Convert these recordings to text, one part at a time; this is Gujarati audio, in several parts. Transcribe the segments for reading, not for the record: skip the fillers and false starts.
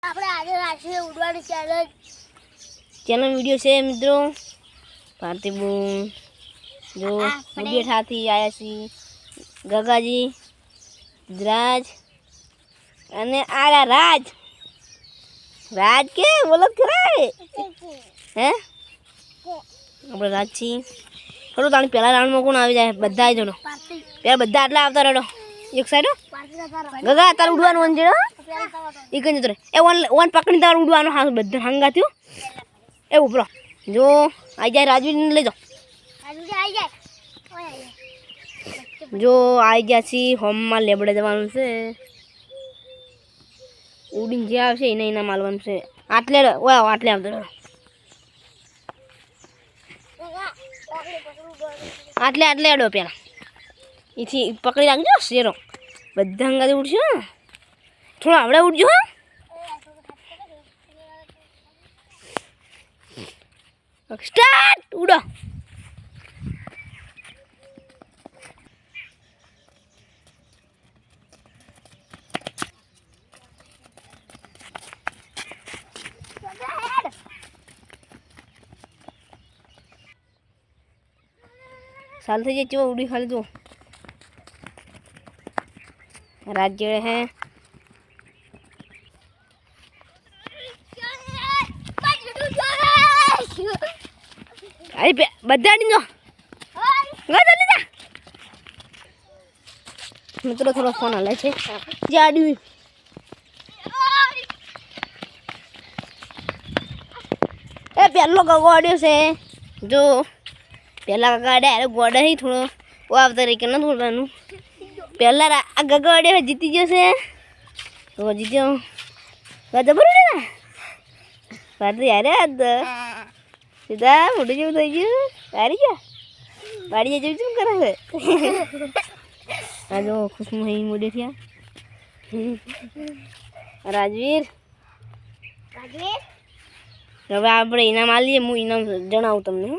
આપણે આજે રાશિ ઉડવાની ચેનલ વિડિયો છે મિત્રો ભારતી બૂન જો વિડિયો ઠાથી આયા છી ગગાજી દ્રાજ અને આરા રાજ રાજ કે બોલો ખરા હે આપણે રાજ છી ખરો તાણી પહેલા રાઉન્ડમાં કોણ આવી જાય બધા આવી જણો પેલા બધા આટલા આવતા રહેડો એક સાઈડ ગગા તાર ઉડવાનું વન જેડો એક જ ઉતરે એ વન પકડી તાર ઉડવાનું હા બધા હંગા થયું એ ઉપરો જો આવી જાય રાજવીને લઈ જાઓ જો આવી ગયા છીએ હોમમાં લેબડે જવાનું છે ઉડીને જે આવશે એને એના માલવાનું છે આટલે ઓયા આટલે આવતો આટલે આટલે અડો પેલા એથી પકડી રાખજો શેરો બધા હંગાથી ઉડશો થોડો આવડે ઉડજો સ્ટાર્ટ ઉડો साल से जो उड़ी खाली तो राज्य है अरे बद्दा नहीं जो गदा लीधा मित्रों थोड़ा फोन आला छे जाडी ए पेलो गगोड्यो से जो પેલા ગાડે ગોડે હી થોડો ઓ આવતા રહી કે ના થોડાનું પેલા આ ગગડે જીતી જશે તો જીત્યો ગાડા બરોબર ને પાડી યાર આદ સીધા મોઢું જેવું થઈ ગયું તારી ગયા પાડી જેવું શું કરે છે આ જો ખુશમહી મોઢે થયા રાજવીર હવે આપણે ઇનામ આલીએ હું ઇનામ જણાવું તમને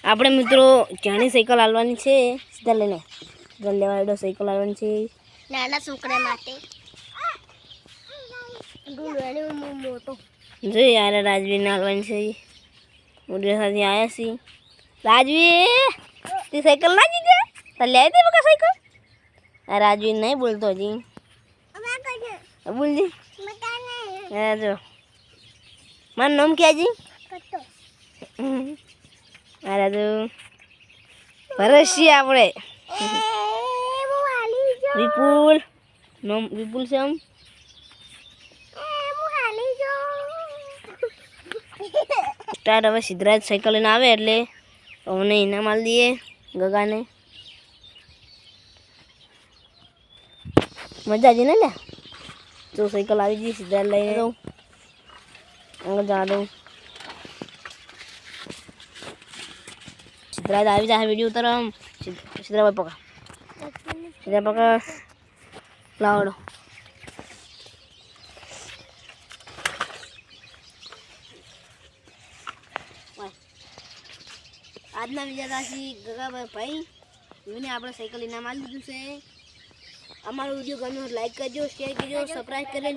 આપણે મિત્રો જાણી સાયકલ આલવાની છે સીધા લઈને લેવાડો સાયકલ આલવાની છે નાના છોકરા માટે મોટો જો યાર રાજવીરને આલવાની છે મોઢે સાથે આવ્યા છીએ રાજવીર તે સાયકલ ના જીતે તો લે દે બકા સાયકલ આ રાજવીર નહીં બોલતો હજી બોલજી હા જો મારું નામ ક્યાં જી અરે તો ભરસી આપણે વિપુલ નામ વિપુલ છે આમ સ્ટાર્ટ હવે સિદ્ધરાજ સાયકલ લઈને આવે એટલે અમને ઇનામ આલી દઈએ ગગાને મજા આવી ને લે જો સાયકલ આવી ગઈ સિદ્ધરાજ લઈને દઉં આગળ જા દઉં સિદ્ધરાજ આવી જાય વિડીયો ઉતાર સિદ્ધરાભાઈ પકા સિદ્ધરા પકા લાવડો આજના વિજેતાથી ગગાભાઈ એને આપણે સાયકલ ઇનામ આલી દીધું છે અમારો વિડીયો ગમ્યો લાઈક કરજો શેર કરજો સબસ્ક્રાઈબ કરી